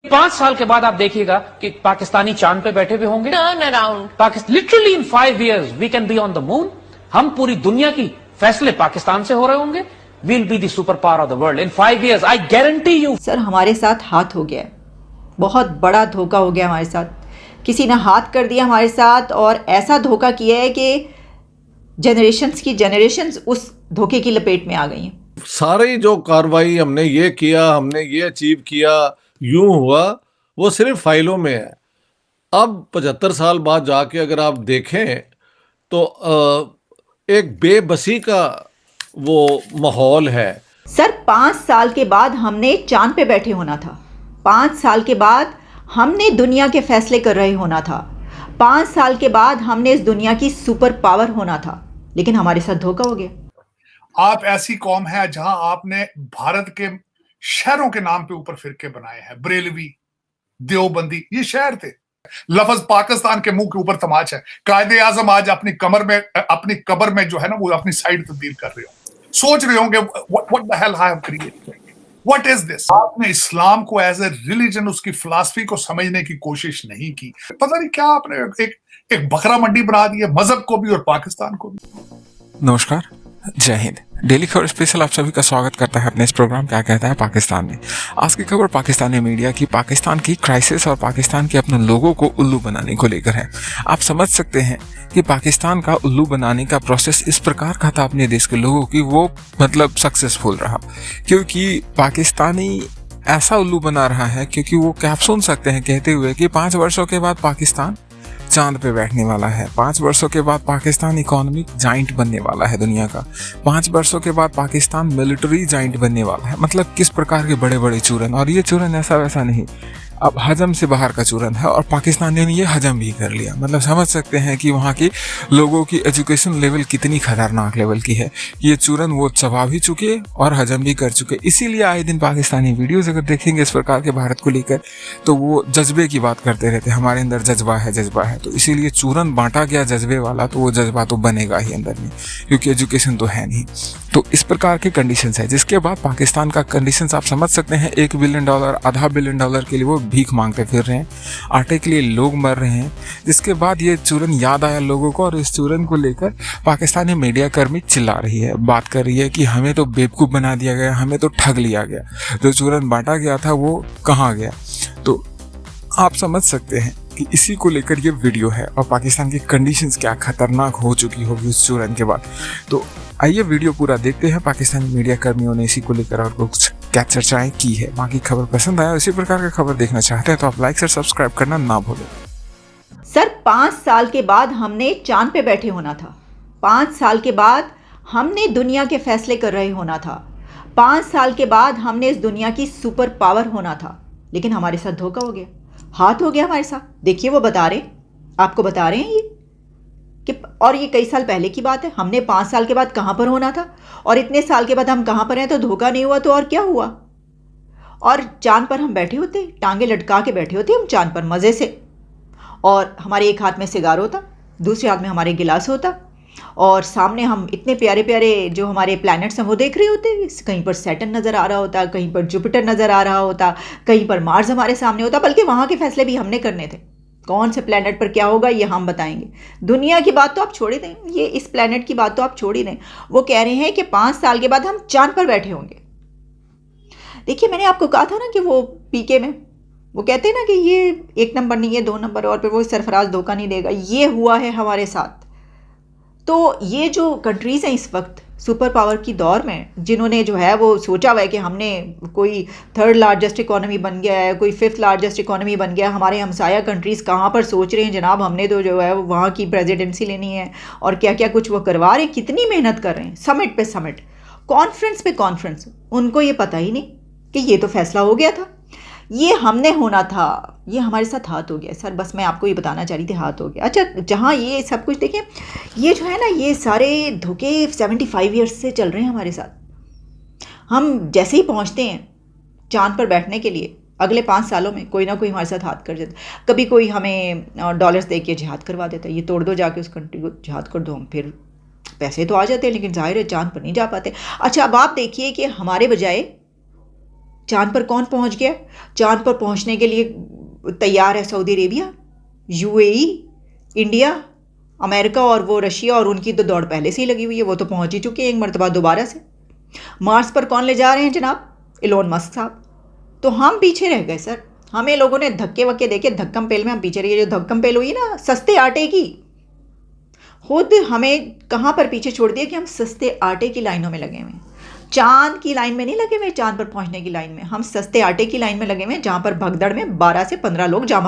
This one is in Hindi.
5 साल के बाद आप देखिएगा कि पाकिस्तानी चांद पे बैठे हुए होंगे। Turn around Pakistan literally in 5 years we can be on the moon. हम पूरी दुनिया की फैसले पाकिस्तान से हो रहे होंगे। We'll be the super power of the world in 5 years, I guarantee you. Sir हमारे साथ हाथ हो गया है, बहुत बड़ा धोखा हो गया हमारे साथ। किसी ने हाथ कर दिया हमारे साथ और ऐसा धोखा किया है कि जनरेशन्स की जनरेशन्स उस धोखे की लपेट में आ गई हैं। सारी जो कार्रवाई हमने ये किया, हमने ये अचीव किया, यूं हुआ, वो सिर्फ फाइलों में है। अब 75 साल बाद जाके अगर आप देखें तो एक बेबसी का वो माहौल है। सर 5 साल के बाद हमने चांद पे बैठे होना था। 5 साल के बाद हमने दुनिया के फैसले कर रहे होना था। 5 साल के बाद हमने इस दुनिया की सुपर पावर होना था, लेकिन हमारे साथ धोखा हो गया। आप ऐसी कौम है जहां आपने भारत के शहरों के नाम पे ऊपर फिरके बनाए हैं। बरेलवी, देवबंदी, ये शहर थे। लफ्ज पाकिस्तान के मुंह के ऊपर तमाच है। कायदे आजम आज अपनी कब्र में जो है ना, वो अपनी साइड तब्दील कर रहे हो, सोच रहे होंगे what the hell I have created, what is this. आपने इस्लाम को एज ए रिलीजन, उसकी फिलॉसफी को समझने की कोशिश नहीं की। पता नहीं क्या आपने एक बकरा मंडी बना दी है, मजहब को भी और पाकिस्तान को भी। नमस्कार, जय हिंद। डेली खबर स्पेशल आप सभी का स्वागत करता है अपने इस प्रोग्राम क्या कहता है पाकिस्तान में। आज की खबर पाकिस्तानी मीडिया की पाकिस्तान की क्राइसिस और पाकिस्तान के अपने लोगों को उल्लू बनाने को लेकर है। आप समझ सकते हैं कि पाकिस्तान का उल्लू बनाने का प्रोसेस इस प्रकार का था अपने देश के लोगों की, वो मतलब सक्सेसफुल रहा, क्योंकि पाकिस्तानी ऐसा उल्लू बना रहा है क्योंकि वो क्या आप सुन सकते हैं कहते हुए कि 5 वर्षों के बाद पाकिस्तान चांद पे बैठने वाला है। 5 वर्षों के बाद पाकिस्तान इकोनॉमिक जाइंट बनने वाला है दुनिया का। 5 वर्षों के बाद पाकिस्तान मिलिट्री जाइंट बनने वाला है। मतलब किस प्रकार के बड़े बड़े चूरन, और ये चूरन ऐसा वैसा नहीं, अब हजम से बाहर का चूरन है और पाकिस्तानियों ने ये हजम भी कर लिया। मतलब समझ सकते हैं कि वहाँ के लोगों की एजुकेशन लेवल कितनी खतरनाक लेवल की है। ये चूरन वो चबा भी चुके और हजम भी कर चुके। इसीलिए आए दिन पाकिस्तानी वीडियोस अगर देखेंगे इस प्रकार के भारत को लेकर, तो वो जज्बे की बात करते रहते हैं, हमारे अंदर जज्बा है, जज्बा है। तो इसीलिए चूरन बांटा गया जज्बे वाला, तो वो जज्बा तो बनेगा ही अंदर में, क्योंकि एजुकेशन तो है नहीं। तो इस प्रकार के कंडीशंस है, जिसके बाद पाकिस्तान का कंडीशंस आप समझ सकते हैं। $1 बिलियन, $500 बिलियन के लिए वो भीख मांगते फिर रहे हैं, आटे के लिए लोग मर रहे हैं। जिसके बाद ये चूरन याद आया लोगों को और इस चूरन को लेकर पाकिस्तानी मीडिया कर्मी चिल्ला रही है, बात कर रही है कि हमें तो बेवकूफ़ बना दिया गया, हमें तो ठग लिया गया, जो चूरन बांटा गया था वो कहाँ गया। तो आप समझ सकते हैं कि इसी को लेकर ये वीडियो है और पाकिस्तान की कंडीशंस क्या खतरनाक हो चुकी होगी उस चूरन के बाद। तो आइए वीडियो पूरा देखते हैं। पाकिस्तानी मीडिया कर्मियों ने इसी को लेकर और कुछ क्या चर्चाएं की है। बाकी खबर पसंद आया, इसी प्रकार की खबर देखना चाहते हैं तो आप लाइक से सब्सक्राइब करना ना भूलें। सर 5 साल के बाद हमने चांद पे बैठे होना था। 5 साल के बाद हमने दुनिया के फैसले कर रहे होना था। 5 साल के बाद हमने इस दुनिया की सुपर पावर होना था, लेकिन हमारे साथ धोखा हो गया, हाथ हो गया हमारे साथ। देखिए वो बता रहे, आपको बता रहे हैं ये कि, और ये कई साल पहले की बात है। हमने 5 साल के बाद कहाँ पर होना था और इतने साल के बाद हम कहाँ पर हैं, तो धोखा नहीं हुआ तो और क्या हुआ। और चांद पर हम बैठे होते, टांगे लटका के बैठे होते हम चांद पर मज़े से, और हमारे एक हाथ में सिगार होता, दूसरे हाथ में हमारे गिलास होता, और सामने हम इतने प्यारे प्यारे जो हमारे प्लैनेट्स हैं वो देख रहे होते। कहीं पर सैटर्न नज़र आ रहा होता, कहीं पर जुपिटर नज़र आ रहा होता, कहीं पर मार्स हमारे सामने होता। बल्कि वहाँ के फैसले भी हमने करने थे, कौन से प्लैनेट पर क्या होगा ये हम बताएंगे। दुनिया की बात तो आप छोड़ ही दें, ये इस प्लैनेट की बात तो आप छोड़ ही दें। वो कह रहे हैं कि 5 साल के बाद हम चांद पर बैठे होंगे। देखिए मैंने आपको कहा था ना कि वो पीके में वो कहते हैं ना कि ये 1 नंबर नहीं है 2 नंबर, और फिर वो सरफराज धोखा नहीं देगा। ये हुआ है हमारे साथ। तो ये जो कंट्रीज़ हैं इस वक्त सुपर पावर की दौर में, जिन्होंने जो है वो सोचा हुआ है कि हमने कोई 3rd लार्जेस्ट इकोनॉमी बन गया है, कोई 5th लार्जेस्ट इकोनॉमी बन गया। हमारे हमसाया कंट्रीज़ कहाँ पर सोच रहे हैं जनाब, हमने तो जो है वहाँ की प्रेसिडेंसी लेनी है, और क्या क्या कुछ वो करवा रहे हैं, कितनी मेहनत कर रहे हैं, समिट पे समिट, कॉन्फ्रेंस पे कॉन्फ्रेंस। उनको ये पता ही नहीं कि ये तो फैसला हो गया था, ये हमने होना था, ये हमारे साथ हाथ हो गया। सर बस मैं आपको ये बताना चाह रही थी, हाथ हो गया। अच्छा, जहाँ ये सब कुछ देखें, ये जो है ना, ये सारे धोखे 75 ईयर्स से चल रहे हैं हमारे साथ। हम जैसे ही पहुँचते हैं चांद पर बैठने के लिए, अगले 5 सालों में कोई ना कोई हमारे साथ हाथ कर जाता। कभी कोई हमें डॉलर्स दे के जिहाद करवा देता है, ये तोड़ दो जाके उस कंट्री को, जिहाद कर दो। हम फिर पैसे तो आ जाते हैं, लेकिन जाहिर है चांद पर नहीं जा पाते। अच्छा अब आप देखिए कि हमारे बजाय चांद पर कौन पहुंच गया? चांद पर पहुंचने के लिए तैयार है Saudi Arabia, UAE, India, America और वो रशिया, और उनकी तो दौड़ पहले से ही लगी हुई है, वो तो पहुंच ही चुके हैं एक मरतबा दोबारा से। मार्स पर कौन ले जा रहे हैं जनाब? इलोन मस्क साहब। तो हम पीछे रह गए सर, हमें लोगों ने धक्के वक्के देके धक्कम पेल में हम पीछे रह गए। जो धक्कम पेल हुई ना सस्ते आटे की, खुद हमें कहाँ पर पीछे छोड़ दिया कि हम सस्ते आटे की लाइनों में लगे हुए हैं। चांद की लाइन में नहीं लगे हुए, चांद पर पहुंचने की लाइन में, हम सस्ते आटे की लाइन में लगे हुए हैं, जहां पर भगदड़ में 12 से 15 लोग जाम